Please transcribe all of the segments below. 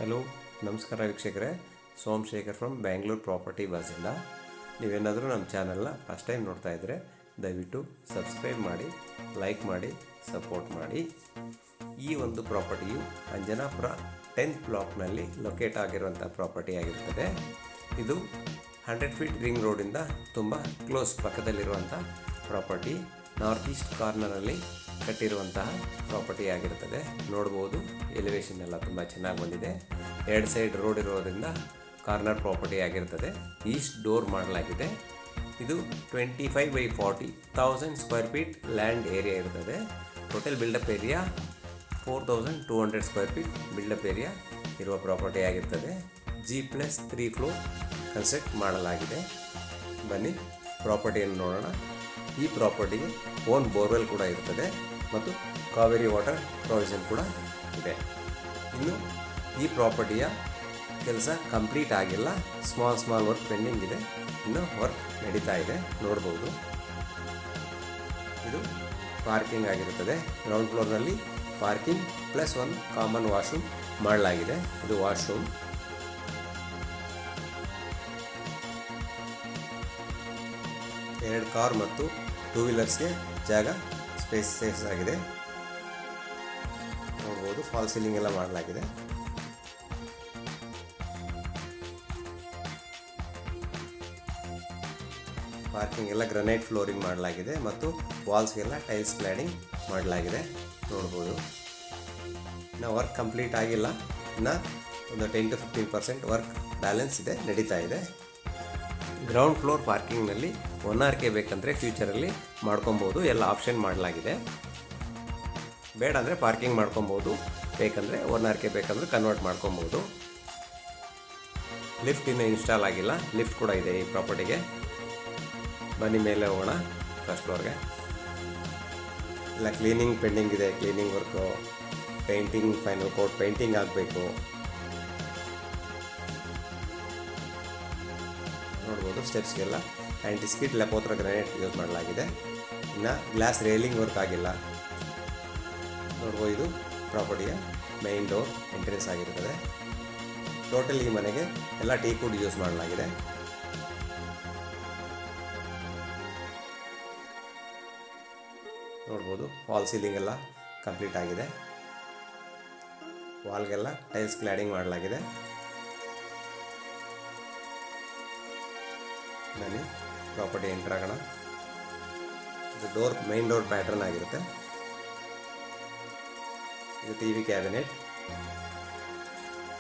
Hello, ನಮಸ್ಕಾರ ವೀಕ್ಷಕರೇ. Somashekar from Bangalore property ಬಸ್ಸಿಂದ. ನೀವೇನಾದರೂ ನಮ್ಮ ಚಾನಲ್ನ ಫಸ್ಟ್ ಟೈಮ್ ನೋಡ್ತಾ ಇದ್ದರೆ ದಯವಿಟ್ಟು ಸಬ್ಸ್ಕ್ರೈಬ್ ಮಾಡಿ, ಲೈಕ್ ಮಾಡಿ, ಸಪೋರ್ಟ್ ಮಾಡಿ. ಈ ಒಂದು ಪ್ರಾಪರ್ಟಿಯು ಅಂಜನಾಪುರ 10th ಬ್ಲಾಕ್ನಲ್ಲಿ ಲೊಕೇಟ್ ಆಗಿರುವಂಥ ಪ್ರಾಪರ್ಟಿ ಆಗಿರ್ತದೆ. ಇದು 100 ಫೀಟ್ ರಿಂಗ್ ರೋಡಿಂದ ತುಂಬ ಕ್ಲೋಸ್ ಪಕ್ಕದಲ್ಲಿರುವಂಥ ಪ್ರಾಪರ್ಟಿ. ನಾರ್ತ್ ಈಸ್ಟ್ ಕಾರ್ನರಲ್ಲಿ ಕಟ್ಟಿರುವಂತಹ ಪ್ರಾಪರ್ಟಿ ಆಗಿರುತ್ತದೆ. ನೋಡ್ಬೋದು, ಎಲಿವೇಶನ್ ಎಲ್ಲ ತುಂಬ ಚೆನ್ನಾಗಿ ಬಂದಿದೆ. 2 ಸೈಡ್ ರೋಡ್ ಇರೋದರಿಂದ ಕಾರ್ನರ್ ಪ್ರಾಪರ್ಟಿ ಆಗಿರ್ತದೆ. ಈಸ್ಟ್ ಡೋರ್ ಮಾಡಲಾಗಿದೆ. ಇದು 25/40,000 ಸ್ಕ್ವೇರ್ ಫೀಟ್ ಲ್ಯಾಂಡ್ ಏರಿಯಾ ಇರ್ತದೆ. Total built up area 4,200 square feet built up area ಇರುವ ಪ್ರಾಪರ್ಟಿ ಆಗಿರ್ತದೆ. G+3 ಫ್ಲೋರ್ ಕನ್ಸ್ಟ್ರಕ್ಟ್ ಮಾಡಲಾಗಿದೆ. ಬನ್ನಿ ಪ್ರಾಪರ್ಟಿಯನ್ನು ನೋಡೋಣ. ಈ ಪ್ರಾಪರ್ಟಿಗೆ ಓನ್ ಬೋರ್ವೆಲ್ ಕೂಡ ಇರ್ತದೆ ಮತ್ತು ಕಾವೇರಿ ವಾಟರ್ ಪ್ರೊವಿಷನ್ ಕೂಡ ಇದೆ. ಇನ್ನು ಈ ಪ್ರಾಪರ್ಟಿಯ ಕೆಲಸ ಕಂಪ್ಲೀಟ್ ಆಗಿಲ್ಲ. ಸ್ಮಾಲ್ ವರ್ಕ್ ಪೆಂಡಿಂಗ್ ಇದೆ. ಇನ್ನು ವರ್ಕ್ ನಡೀತಾ ಇದೆ. ನೋಡ್ಬೋದು, ಇದು ಪಾರ್ಕಿಂಗ್ ಆಗಿರುತ್ತದೆ. ಗ್ರೌಂಡ್ ಫ್ಲೋರ್ನಲ್ಲಿ ಪಾರ್ಕಿಂಗ್ ಪ್ಲಸ್ ಒಂದು ಕಾಮನ್ ವಾಶ್ರೂಮ್ ಮಾಡಲಾಗಿದೆ. ಇದು ವಾಶ್ರೂಮ್. ಎರಡು ಕಾರ್ ಮತ್ತು 2 ವೀಲರ್ಸ್ಗೆ ಜಾಗ ಸ್ಪೇಸಸ್ ಆಗಿದೆ. ನೋಡ್ಬೋದು, ಫಾಲ್ ಸೀಲಿಂಗ್ ಎಲ್ಲ ಮಾಡಲಾಗಿದೆ. ಪಾರ್ಕಿಂಗ್ ಎಲ್ಲ ಗ್ರನೈಟ್ ಫ್ಲೋರಿಂಗ್ ಮಾಡಲಾಗಿದೆ ಮತ್ತು ವಾಲ್ಸ್ಗೆಲ್ಲ ಟೈಲ್ಸ್ ಕ್ಲಾಡಿಂಗ್ ಮಾಡಲಾಗಿದೆ. ನೋಡ್ಬೋದು, ಇನ್ನು ವರ್ಕ್ ಕಂಪ್ಲೀಟ್ ಆಗಿಲ್ಲ. ಇನ್ನು ಒಂದು 10 to 15% ವರ್ಕ್ ಬ್ಯಾಲೆನ್ಸ್ ಇದೆ, ನಡೀತಾ ಇದೆ. ಗ್ರೌಂಡ್ ಫ್ಲೋರ್ ಪಾರ್ಕಿಂಗ್ನಲ್ಲಿ 1RK ಬೇಕಂದರೆ ಫ್ಯೂಚರಲ್ಲಿ ಮಾಡ್ಕೊಬೋದು. ಎಲ್ಲ ಆಪ್ಷನ್ ಮಾಡಲಾಗಿದೆ. ಬೇಡ ಅಂದರೆ ಪಾರ್ಕಿಂಗ್ ಮಾಡ್ಕೊಬೋದು, ಬೇಕಂದರೆ 1RK ಬೇಕಂದರೆ ಕನ್ವರ್ಟ್ ಮಾಡ್ಕೊಬೋದು. ಲಿಫ್ಟ್ ಇನ್ನೂ ಇನ್ಸ್ಟಾಲ್ ಆಗಿಲ್ಲ. ಲಿಫ್ಟ್ ಕೂಡ ಇದೆ ಈ ಪ್ರಾಪರ್ಟಿಗೆ. ಬನ್ನಿ ಮೇಲೆ ಹೋಗೋಣ ಫಸ್ಟ್ ಫ್ಲೋರ್ಗೆ. ಎಲ್ಲ ಕ್ಲೀನಿಂಗ್ ಪೆಂಡಿಂಗ್ ಇದೆ. Cleaning work, painting, final coat painting ಆಗಬೇಕು. ನೋಡ್ಬೋದು, ಸ್ಟೆಪ್ಸ್ಗೆಲ್ಲ ಆ್ಯಂಟಿಸ್ಕಿಟ್ ಲೆಪೋತ್ರ ಗ್ರಾನೈಟ್ ಯೂಸ್ ಮಾಡಲಾಗಿದೆ. ಇನ್ನು ಗ್ಲಾಸ್ ರೇಲಿಂಗ್ ವರ್ಕ್ ಆಗಿಲ್ಲ. ನೋಡ್ಬೋದು, ಇದು ಪ್ರಾಪರ್ಟಿಯ ಮೈನ್ ಡೋರ್ ಎಂಟ್ರೆನ್ಸ್ ಆಗಿರ್ತದೆ. ಟೋಟಲ್ ಈ ಮನೆಗೆ ಎಲ್ಲ ಟೀಕ್ವುಡ್ ಯೂಸ್ ಮಾಡಲಾಗಿದೆ. ನೋಡ್ಬೋದು, ಫಾಲ್ ಸೀಲಿಂಗ್ ಎಲ್ಲ ಕಂಪ್ಲೀಟ್ ಆಗಿದೆ. ವಾಲ್ಗೆಲ್ಲ ಟೈಲ್ಸ್ ಕ್ಲಾಡಿಂಗ್ ಮಾಡಲಾಗಿದೆ. ಬನ್ನಿ ಪ್ರಾಪರ್ಟಿ ಎಂಟರ್ ಆಗೋಣ. ಇದು ಡೋರ್, ಮೈನ್ ಡೋರ್ ಪ್ಯಾಟರ್ನ್ ಆಗಿರುತ್ತೆ. ಇದು TV ಕ್ಯಾಬಿನೆಟ್.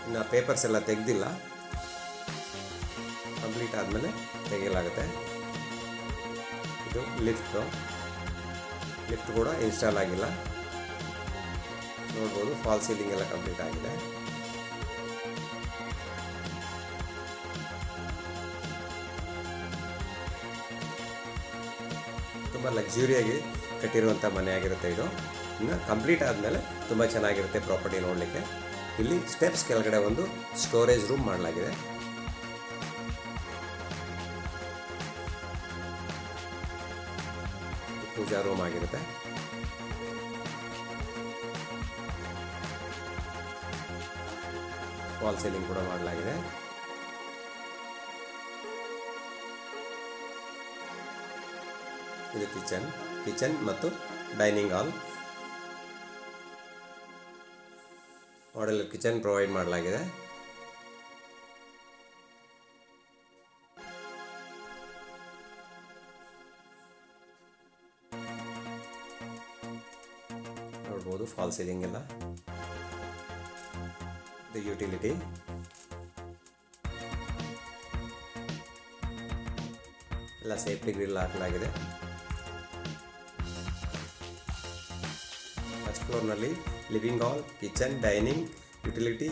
ಇನ್ನು ಪೇಪರ್ಸ್ ಎಲ್ಲ ತೆಗೆದಿಲ್ಲ, ಕಂಪ್ಲೀಟ್ ಆದಮೇಲೆ ತೆಗೆಯಲಾಗುತ್ತೆ. ಇದು ಲಿಫ್ಟ್ ಕೂಡ ಇನ್ಸ್ಟಾಲ್ ಆಗಿಲ್ಲ. ನೋಡ್ಬೋದು, ಫಾಲ್ ಸೀಲಿಂಗ್ ಎಲ್ಲ ಕಂಪ್ಲೀಟ್ ಆಗಿದೆ. ತುಂಬ ಲಕ್ಸುರಿಯಾಗಿ ಕಟ್ಟಿರುವಂಥ ಮನೆ ಆಗಿರುತ್ತೆ ಇದು. ಇನ್ನು ಕಂಪ್ಲೀಟ್ ಆದಮೇಲೆ ತುಂಬ ಚೆನ್ನಾಗಿರುತ್ತೆ ಪ್ರಾಪರ್ಟಿ ನೋಡಲಿಕ್ಕೆ. ಇಲ್ಲಿ ಸ್ಟೆಪ್ಸ್ ಕೆಳಗಡೆ ಒಂದು ಸ್ಟೋರೇಜ್ ರೂಮ್ ಮಾಡಲಾಗಿದೆ. ಪೂಜಾ ರೂಮ್ ಆಗಿರುತ್ತೆ. ಫಾಲ್ ಸೀಲಿಂಗ್ ಕೂಡ ಮಾಡಲಾಗಿದೆ. ಇದು ಕಿಚನ್ ಮತ್ತು dining hall. Model kitchen provide ಮಾಡಲಾಗಿದೆ. ನೋಡ್ಬೋದು, ಫಾಲ್ ಸೀಲಿಂಗ್ ಎಲ್ಲ. ಇದು ಯುಟಿಲಿಟಿ. ಎಲ್ಲ ಸೇಫ್ಟಿ ಗ್ರಿಲ್ ಹಾಕಲಾಗಿದೆ. ಫಸ್ಟ್ ಫ್ಲೋರ್ನಲ್ಲಿ living hall, kitchen, dining, utility,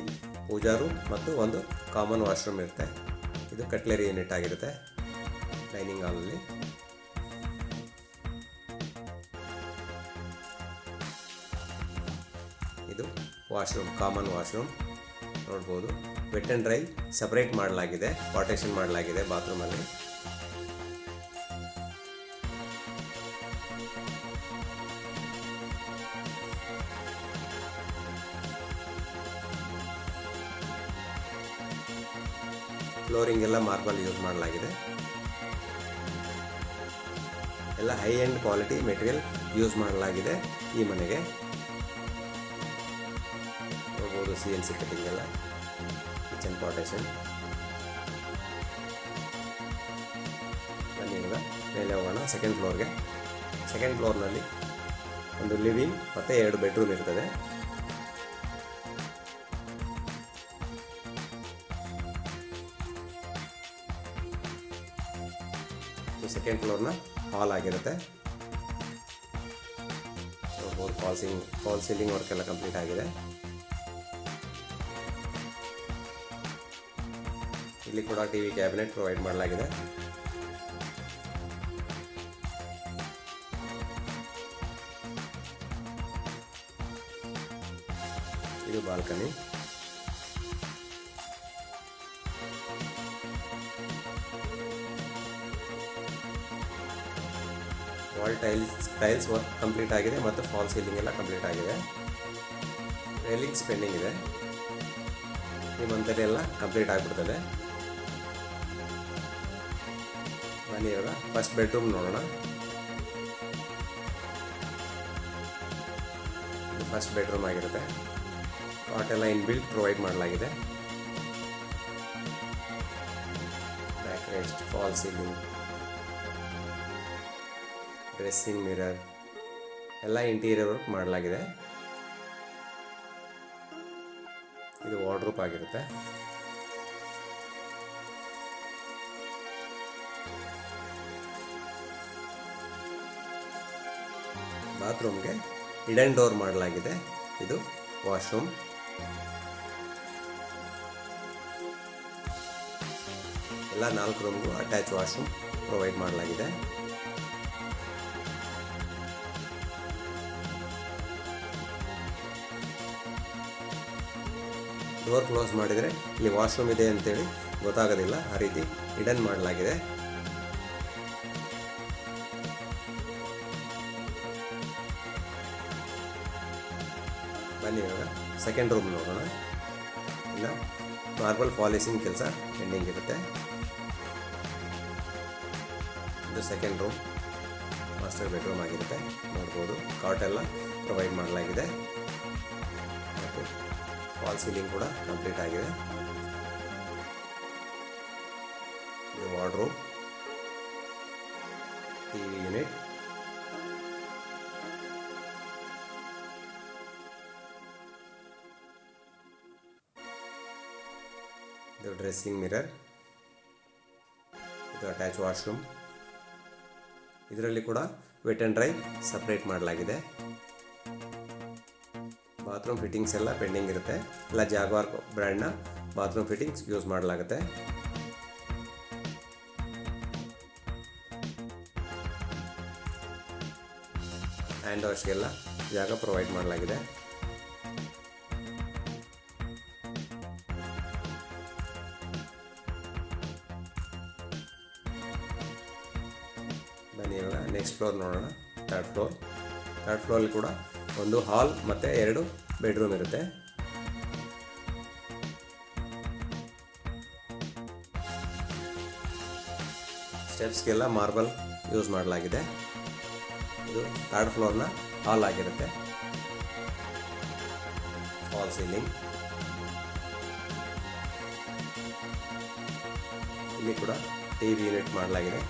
pooja room ಮತ್ತು ಒಂದು ಕಾಮನ್ ವಾಶ್ರೂಮ್ ಇರುತ್ತೆ. ಇದು ಕಟ್ಲರಿ ಯೂನಿಟ್ ಆಗಿರುತ್ತೆ ಡೈನಿಂಗ್ ಹಾಲಲ್ಲಿ. ಇದು ವಾಶ್ರೂಮ್, ಕಾಮನ್ ವಾಶ್ರೂಮ್. ನೋಡ್ಬೋದು, ವೆಟ್ ಆ್ಯಂಡ್ ಡ್ರೈ ಸಪ್ರೇಟ್ ಮಾಡಲಾಗಿದೆ, ಪಾರ್ಟೇಷನ್ ಮಾಡಲಾಗಿದೆ ಬಾತ್ರೂಮಲ್ಲಿ. ಫ್ಲೋರಿಂಗ್ ಎಲ್ಲ ಮಾರ್ಬಲ್ ಯೂಸ್ ಮಾಡಲಾಗಿದೆ. ಎಲ್ಲ high end quality material use ಮಾಡಲಾಗಿದೆ ಈ ಮನೆಗೆ. ನೋಡ್ಬೋದು CNC ಕಟ್ಟಿಂಗ್ ಎಲ್ಲ, ಕಿಚನ್ ಪಾರ್ಟೇಷನ್. ಬನ್ನಿ ಇವಾಗ ಮೇಲೆ ಹೋಗೋಣ ಸೆಕೆಂಡ್ ಫ್ಲೋರ್ಗೆ. ಸೆಕೆಂಡ್ ಫ್ಲೋರ್ನಲ್ಲಿ ಒಂದು ಲಿವಿಂಗ್ ಮತ್ತು 2 ಬೆಡ್ರೂಮ್ ಇರ್ತದೆ. ಸೆಕೆಂಡ್ ಫ್ಲೋರ್ನ ಹಾಲ್ ಆಗಿರುತ್ತೆ. ನೋಡ್ಬೋದು ಫಾಲ್ ಸೀಲಿಂಗ್ ವರ್ಕ್ ಎಲ್ಲ ಕಂಪ್ಲೀಟ್ ಆಗಿದೆ. ಇಲ್ಲಿ ಕೂಡ TV ಕ್ಯಾಬಿನೆಟ್ ಪ್ರೊವೈಡ್ ಮಾಡಲಾಗಿದೆ. ಇದು balcony. Wall tiles work complete ಆಗಿದೆ ಮತ್ತು ಫಾಲ್ ಸೀಲಿಂಗ್ ಎಲ್ಲ ಕಂಪ್ಲೀಟ್ ಆಗಿದೆ. ರೇಲಿಂಗ್ಸ್ ಪೆಂಡಿಂಗ್ ಇದೆ. ಈ ಮಂತಲ್ಲಿ ಎಲ್ಲ ಕಂಪ್ಲೀಟ್ ಆಗಿಬಿಡ್ತದೆ. ಬನ್ನಿ ಇವಾಗ ಫಸ್ಟ್ ಬೆಡ್ರೂಮ್ ನೋಡೋಣ. ಇದು ಫಸ್ಟ್ ಬೆಡ್ರೂಮ್ ಆಗಿರುತ್ತೆ. ಕಾಟ್ ಎಲ್ಲ ಇನ್ಬಿಲ್ಟ್ ಪ್ರೊವೈಡ್ ಮಾಡಲಾಗಿದೆ. Back rest, fall ceiling, dressing mirror ಎಲ್ಲ ಇಂಟೀರಿಯರ್ ವರ್ಕ್ ಮಾಡಲಾಗಿದೆ. ಇದು ವಾರ್ಡ್ರೋಬ್ ಆಗಿರುತ್ತೆ. ಬಾತ್ರೂಮ್ಗೆ ಹಿಡನ್ ಡೋರ್ ಮಾಡಲಾಗಿದೆ. ಇದು ವಾಶ್ರೂಮ್. ಎಲ್ಲ 4 ರೂಮ್ಗೂ ಅಟ್ಯಾಚ್ ವಾಶ್ರೂಮ್ ಪ್ರೊವೈಡ್ ಮಾಡಲಾಗಿದೆ. ಡೋರ್ ಕ್ಲೋಸ್ ಮಾಡಿದರೆ ಇಲ್ಲಿ ವಾಶ್ರೂಮ್ ಇದೆ ಅಂತೇಳಿ ಗೊತ್ತಾಗೋದಿಲ್ಲ, ಆ ರೀತಿ ಹಿಡನ್ ಮಾಡಲಾಗಿದೆ. ಬನ್ನಿ ಇವಾಗ ಸೆಕೆಂಡ್ ರೂಮ್ ನೋಡೋಣ. ಇಲ್ಲ ಮಾರ್ಬಲ್ ಪಾಲಿಸಿಂಗ್ ಕೆಲಸ ಪೆಂಡಿಂಗ್ ಇರುತ್ತೆ. ಇದು ಸೆಕೆಂಡ್ ರೂಮ್, ಮಾಸ್ಟರ್ ಬೆಡ್ರೂಮ್ ಆಗಿರುತ್ತೆ. ನೋಡ್ಬೋದು ಕಾಟ್ ಎಲ್ಲ ಪ್ರೊವೈಡ್ ಮಾಡಲಾಗಿದೆ ಮತ್ತು ಫಾಲ್ ಸೀಲಿಂಗ್ ಕೂಡ ಕಂಪ್ಲೀಟ್ ಆಗಿದೆ. ಇದು ವಾರ್ಡ್ರೋಬ್, TV ಯೂನಿಟ್, ಇದು ಡ್ರೆಸ್ಸಿಂಗ್ ಮಿರರ್, ಇದು ಅಟ್ಯಾಚ್ ವಾಶ್ರೂಮ್. ಇದರಲ್ಲಿ ಕೂಡ ವೆಟ್ ಆ್ಯಂಡ್ ಡ್ರೈ ಸಪ್ರೇಟ್ ಮಾಡಲಾಗಿದೆ. ಬಾತ್ರೂಮ್ ಫಿಟ್ಟಿಂಗ್ಸ್ ಎಲ್ಲ ಪೆಂಡಿಂಗ್ ಇರುತ್ತೆ. ಎಲ್ಲ ಜಾಗ್ವಾರ್ ಬ್ರ್ಯಾಂಡ್ನ ಬಾತ್ರೂಮ್ ಫಿಟ್ಟಿಂಗ್ಸ್ ಯೂಸ್ ಮಾಡಲಾಗುತ್ತೆ. ಹ್ಯಾಂಡ್ ವಾಶ್ಗೆಲ್ಲ ಜಾಗ ಪ್ರೊವೈಡ್ ಮಾಡಲಾಗಿದೆ. ಬನ್ನಿ ಇವಾಗ ನೆಕ್ಸ್ಟ್ ಫ್ಲೋರ್ ನೋಡೋಣ. ಥರ್ಡ್ ಫ್ಲೋರಲ್ಲಿ ಕೂಡ ಒಂದು ಹಾಲ್ ಮತ್ತು 2 ಬೆಡ್ರೂಮ್ ಇರುತ್ತೆ. ಸ್ಟೆಪ್ಸ್ಗೆಲ್ಲ ಮಾರ್ಬಲ್ ಯೂಸ್ ಮಾಡಲಾಗಿದೆ. ಇದು ಥರ್ಡ್ ಫ್ಲೋರ್ನ ಹಾಲ್ ಆಗಿರುತ್ತೆ. ಫಾಲ್ ಸೀಲಿಂಗ್, ಇಲ್ಲಿ ಕೂಡ TV ಯೂನಿಟ್ ಮಾಡಲಾಗಿದೆ.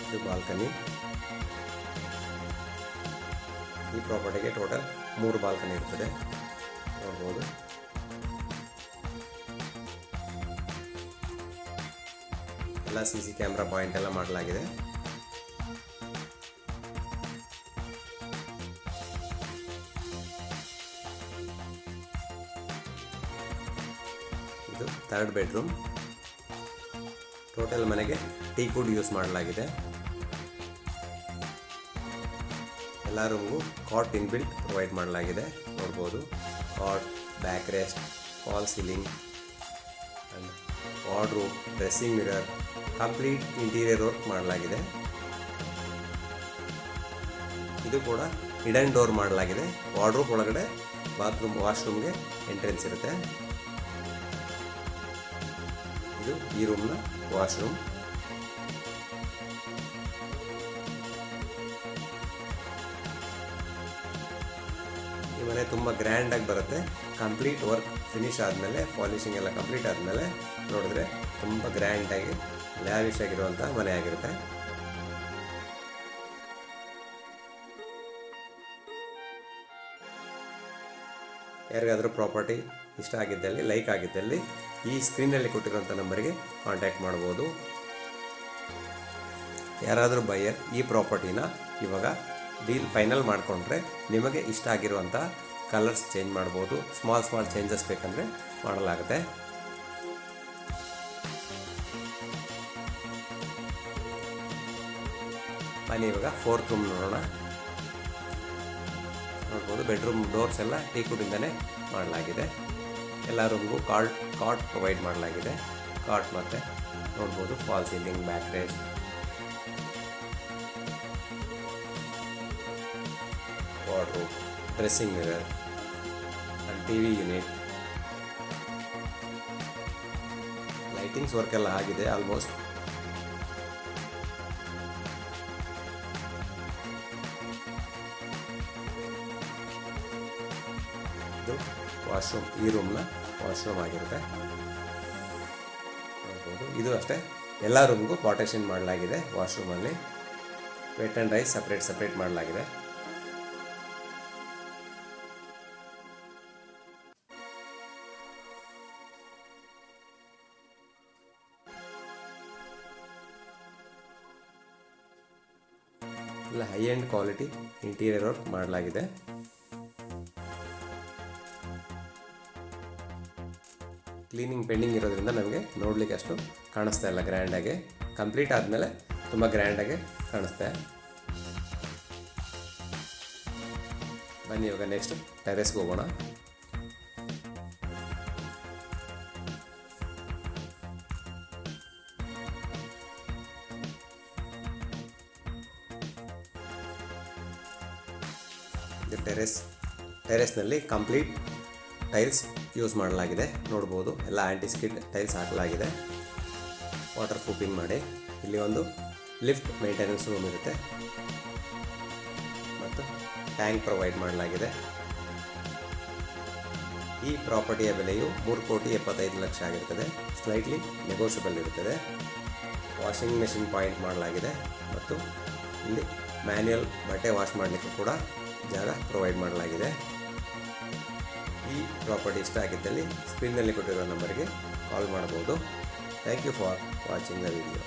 ಇದು ಬಾಲ್ಕನಿ. ಈ ಪ್ರಾಪರ್ಟಿಗೆ ಟೋಟಲ್ 3 ಬಾಲ್ಕನಿ ಇರ್ತದೆ. ನೋಡ್ಬೋದು. ಎಲ್ಲ CC ಕ್ಯಾಮ್ರಾ ಪಾಯಿಂಟ್ ಎಲ್ಲ ಮಾಡಲಾಗಿದೆ. ಇದು ಥರ್ಡ್ ಬೆಡ್ರೂಮ್. ಟೋಟಲ್ ಮನೆಗೆ ಟೀಕ್ ವುಡ್ ಯೂಸ್ ಮಾಡಲಾಗಿದೆ. ಎಲ್ಲ ರೂಮ್ಗೂ ಕಾಟ್ ಇನ್ಬಿಲ್ಟ್ ಪ್ರೊವೈಡ್ ಮಾಡಲಾಗಿದೆ. ನೋಡ್ಬೋದು cot, back rest, fall ceiling and wardrobe, dressing mirror, complete interior work ಮಾಡಲಾಗಿದೆ. ಇದು ಕೂಡ ಹಿಡನ್ ಡೋರ್ ಮಾಡಲಾಗಿದೆ. ವಾರ್ಡ್ರೋಬ್ ಒಳಗಡೆ ವಾಶ್ರೂಮ್ಗೆ ಎಂಟ್ರೆನ್ಸ್ ಇರುತ್ತೆ. ಇದು ಈ ರೂಮ್ನ ವಾಶ್ರೂಮ್. ಈ ಮನೆ ತುಂಬ ಗ್ರ್ಯಾಂಡಾಗಿ ಬರುತ್ತೆ. ಕಂಪ್ಲೀಟ್ ವರ್ಕ್ ಫಿನಿಶ್ ಆದಮೇಲೆ, ಪಾಲಿಶಿಂಗ್ ಎಲ್ಲ ಕಂಪ್ಲೀಟ್ ಆದಮೇಲೆ ನೋಡಿದ್ರೆ ತುಂಬ ಗ್ರ್ಯಾಂಡಾಗಿ ಲ್ಯಾವಿಶ್ ಆಗಿರುವಂಥ ಮನೆ ಆಗಿರುತ್ತೆ. ಯಾರಿಗಾದರೂ ಪ್ರಾಪರ್ಟಿ ಇಷ್ಟ ಆಗಿದ್ದಲ್ಲಿ, ಲೈಕ್ ಆಗಿದ್ದಲ್ಲಿ ಈ ಸ್ಕ್ರೀನಲ್ಲಿ ಕೊಟ್ಟಿರೋಂಥ ನಂಬರಿಗೆ ಕಾಂಟ್ಯಾಕ್ಟ್ ಮಾಡ್ಬೋದು. ಯಾರಾದರೂ ಬೈಯರ್ ಈ ಪ್ರಾಪರ್ಟಿನ ಇವಾಗ ಡೀಲ್ ಫೈನಲ್ ಮಾಡಿಕೊಂಡ್ರೆ ನಿಮಗೆ ಇಷ್ಟ ಆಗಿರುವಂಥ ಕಲರ್ಸ್ ಚೇಂಜ್ ಮಾಡ್ಬೋದು. ಸ್ಮಾಲ್ ಚೇಂಜಸ್ ಬೇಕಂದರೆ ಮಾಡಲಾಗುತ್ತೆ. ಬನ್ನಿ ಇವಾಗ 4th ರೂಮ್ ನೋಡೋಣ. ನೋಡ್ಬೋದು ಬೆಡ್ರೂಮ್ ಡೋರ್ಸ್ ಎಲ್ಲ ಟೀಕುಡಿಂದನೇ ಮಾಡಲಾಗಿದೆ. ಎಲ್ಲ ರೂಮ್ಗೂ ಕಾಟ್ ಪ್ರೊವೈಡ್ ಮಾಡಲಾಗಿದೆ. ಕಾಟ್ ಮತ್ತು ನೋಡ್ಬೋದು fall ceiling, back rest, wardrobe, dressing mirror and TV unit. Lightings work ಎಲ್ಲ ಆಗಿದೆ ಆಲ್ಮೋಸ್ಟ್. ಇದು ವಾಶ್ರೂಮ್, ಈ ರೂಮ್ನ ವಾಶ್ರೂಮ್ ಆಗಿರುತ್ತೆ. ನೋಡ್ಬೋದು ಇದು ಅಷ್ಟೇ ಎಲ್ಲ ರೂಮ್ಗೂ ಪಾರ್ಟಿಷನ್ ಮಾಡಲಾಗಿದೆ. ವಾಶ್ರೂಮಲ್ಲಿ ವೆಟ್ ಆ್ಯಂಡ್ ಡ್ರೈ ಸಪ್ರೇಟ್ ಮಾಡಲಾಗಿದೆ. ಇಲ್ಲ high end quality interior work ಮಾಡಲಾಗಿದೆ. ಕ್ಲೀನಿಂಗ್ ಪೆಂಡಿಂಗ್ ಇರೋದ್ರಿಂದ ನಮಗೆ ನೋಡಲಿಕ್ಕೆ ಅಷ್ಟು ಕಾಣಿಸ್ತಾ ಇಲ್ಲ ಗ್ರ್ಯಾಂಡಾಗಿ. ಕಂಪ್ಲೀಟ್ ಆದಮೇಲೆ ತುಂಬ ಗ್ರ್ಯಾಂಡಾಗಿ ಕಾಣಿಸ್ತೆ. ಬನ್ನಿ ಇವಾಗ ನೆಕ್ಸ್ಟ್ ಟೆರೆಸ್ಗೆ ಹೋಗೋಣ. ಇದು ಟೆರೆಸ್ನಲ್ಲಿ ಕಂಪ್ಲೀಟ್ ಟೈಲ್ಸ್ ಯೂಸ್ ಮಾಡಲಾಗಿದೆ. ನೋಡ್ಬೋದು ಎಲ್ಲ ಆ್ಯಂಟಿ ಸ್ಕಿಡ್ ಟೈಲ್ಸ್ ಹಾಕಲಾಗಿದೆ. ವಾಟರ್ ಪ್ರೂಫಿಂಗ್ ಮಾಡಿ. ಇಲ್ಲಿ ಒಂದು ಲಿಫ್ಟ್ ಮೇಂಟೆನೆನ್ಸ್ ರೂಮ್ ಇರುತ್ತೆ ಮತ್ತು ಟ್ಯಾಂಕ್ ಪ್ರೊವೈಡ್ ಮಾಡಲಾಗಿದೆ. ಈ ಪ್ರಾಪರ್ಟಿಯ ಬೆಲೆಯು 3,75,00,000 ಆಗಿರ್ತದೆ. ಸ್ಲೈಟ್ಲಿ ನೆಗೋಷಿಯಬಲ್ ಇರುತ್ತದೆ. ವಾಷಿಂಗ್ ಮೆಷಿನ್ ಪಾಯಿಂಟ್ ಮಾಡಲಾಗಿದೆ ಮತ್ತು ಇಲ್ಲಿ ಮ್ಯಾನ್ಯುಯಲ್ ಬಟ್ಟೆ ವಾಶ್ ಮಾಡಲಿಕ್ಕೆ ಕೂಡ ಜಾಗ ಪ್ರೊವೈಡ್ ಮಾಡಲಾಗಿದೆ. ಈ ಪ್ರಾಪರ್ಟಿ ಇಷ್ಟ ಆಗಿದ್ದಲ್ಲಿ ಸ್ಕ್ರೀನ್ನಲ್ಲಿ ಕೊಟ್ಟಿರೋ ನಂಬರ್ಗೆ ಕಾಲ್ ಮಾಡಬಹುದು. Thank you for watching the video.